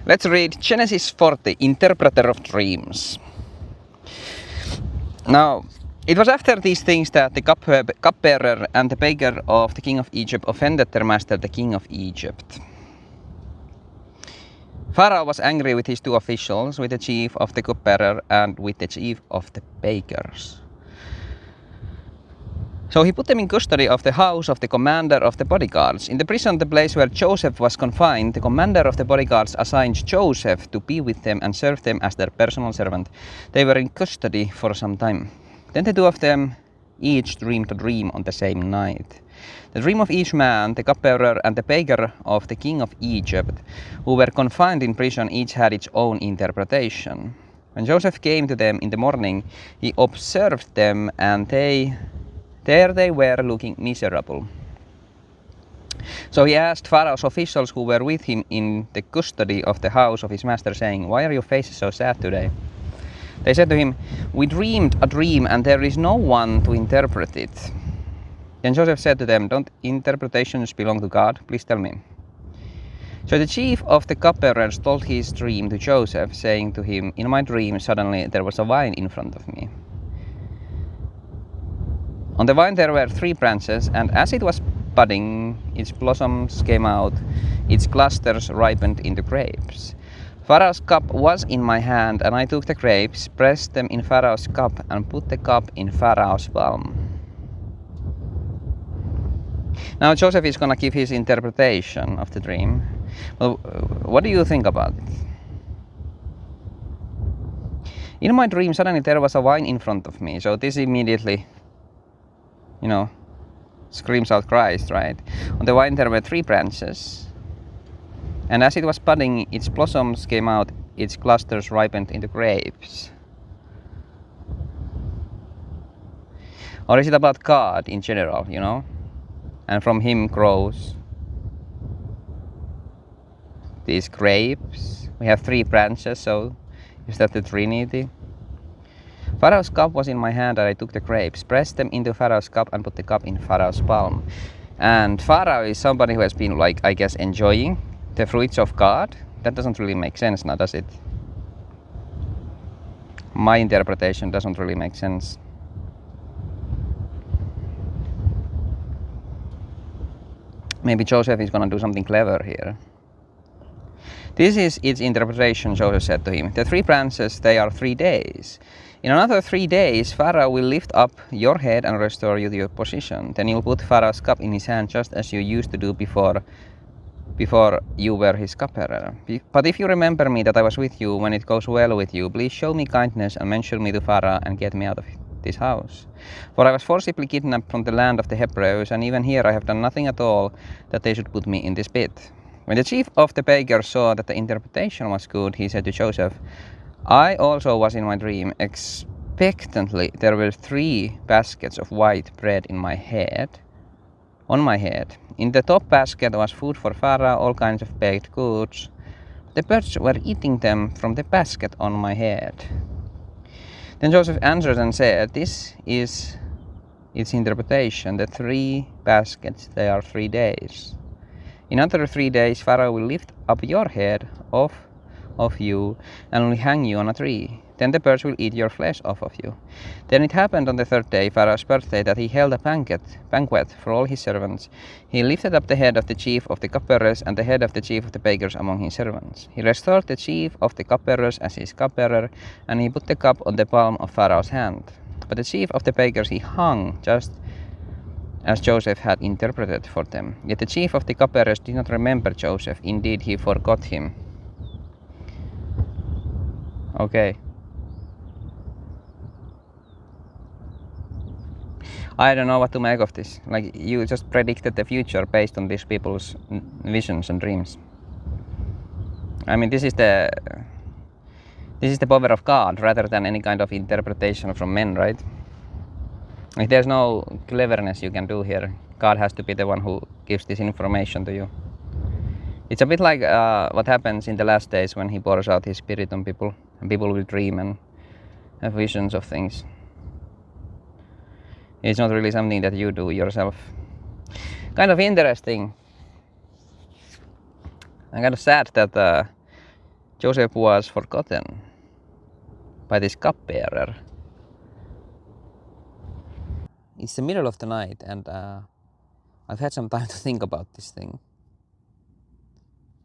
Let's read Genesis 40, Interpreter of Dreams. Now, it was after these things that the cupbearer and the baker of the king of Egypt offended their master, the king of Egypt. Pharaoh was angry with his two officials, with the chief of the cupbearer and with the chief of the bakers. So he put them in custody of the house of the commander of the bodyguards. In the prison, the place where Joseph was confined, the commander of the bodyguards assigned Joseph to be with them and serve them as their personal servant. They were in custody for some time. Then the two of them each dreamed a dream on the same night. The dream of each man, the cupbearer and the baker of the king of Egypt, who were confined in prison, each had its own interpretation. When Joseph came to them in the morning, he observed them, and there they were looking miserable. So he asked Pharaoh's officials who were with him in the custody of the house of his master, saying, "Why are your faces so sad today?" They said to him, "We dreamed a dream, and there is no one to interpret it." Then Joseph said to them, "Don't interpretations belong to God? Please tell me." So the chief of the cupbearers told his dream to Joseph, saying to him, "In my dream suddenly there was a vine in front of me. On the vine there were 3 branches, and as it was budding, its blossoms came out, its clusters ripened into grapes. Pharaoh's cup was in my hand, and I took the grapes, pressed them in Pharaoh's cup, and put the cup in Pharaoh's palm." Now Joseph is going to give his interpretation of the dream. Well, what do you think about it? "In my dream suddenly there was a vine in front of me." So this immediately, screams out Christ, right? On the vine there were 3 branches, and as it was budding, its blossoms came out, its clusters ripened into grapes. Or is it about God in general, And from him grows these grapes. We have 3 branches, so is that the Trinity? "Pharaoh's cup was in my hand, and I took the grapes, pressed them into Pharaoh's cup, and put the cup in Pharaoh's palm." And Pharaoh is somebody who has been, enjoying the fruits of God. That doesn't really make sense now, does it? My interpretation doesn't really make sense. Maybe Joseph is going to do something clever here. "This is its interpretation," Joseph said to him. "The 3 branches, they are 3 days. In another 3 days, Pharaoh will lift up your head and restore you to your position. Then you'll put Pharaoh's cup in his hand, just as you used to do before you were his cupbearer. But if you remember me, that I was with you when it goes well with you, please show me kindness and mention me to Pharaoh and get me out of this house. For I was forcibly kidnapped from the land of the Hebrews, and even here I have done nothing at all that they should put me in this pit." When the chief of the bakers saw that the interpretation was good, he said to Joseph, "I also was in my dream. Expectantly there were 3 baskets of white bread on my head. In the top basket was food for Pharaoh, all kinds of baked goods. The birds were eating them from the basket on my head." Then Joseph answered and said, "This is its interpretation. The 3 baskets, they are 3 days. In another 3 days, Pharaoh will lift up your head off of you and will hang you on a tree. Then the birds will eat your flesh off of you." Then it happened on the 3rd day, Pharaoh's birthday, that he held a banquet for all his servants. He lifted up the head of the chief of the cupbearers and the head of the chief of the bakers among his servants. He restored the chief of the cupbearers as his cupbearer, and he put the cup on the palm of Pharaoh's hand. But the chief of the bakers he hung, just as Joseph had interpreted for them. Yet the chief of the cupbearers did not remember Joseph. Indeed, he forgot him. Okay. I don't know what to make of this. You just predicted the future based on these people's visions and dreams. I mean, this is the power of God rather than any kind of interpretation from men, right? There's no cleverness you can do here. God has to be the one who gives this information to you. It's a bit like what happens in the last days when he pours out his spirit on people, and people will dream and have visions of things. It's not really something that you do yourself. Kind of interesting. I'm kind of sad that Joseph was forgotten by this cupbearer. It's the middle of the night and I've had some time to think about this thing.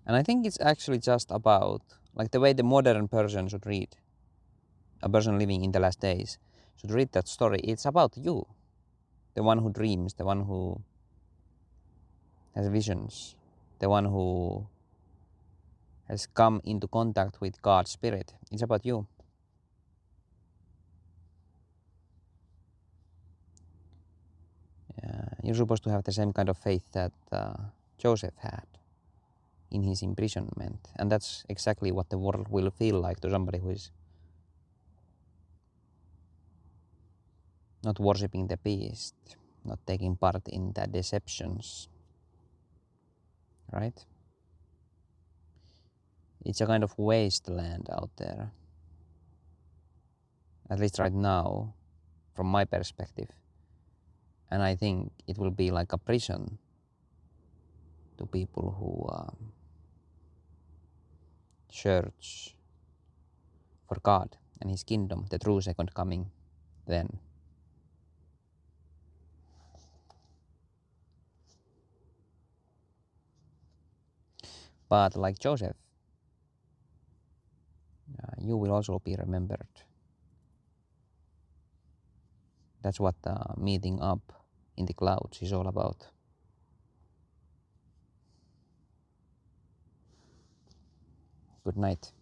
And I think it's actually just about like the way the modern person should read, a person living in the last days should read that story. It's about you, the one who dreams, the one who has visions, the one who has come into contact with God's Spirit. It's about you. You're supposed to have the same kind of faith that Joseph had in his imprisonment. And that's exactly what the world will feel like to somebody who is not worshipping the beast, not taking part in the deceptions, right? It's a kind of wasteland out there, at least right now, from my perspective. And I think it will be like a prison to people who search for God and His kingdom, the true second coming then. But like Joseph, you will also be remembered. That's what meeting up in the clouds is all about. Good night.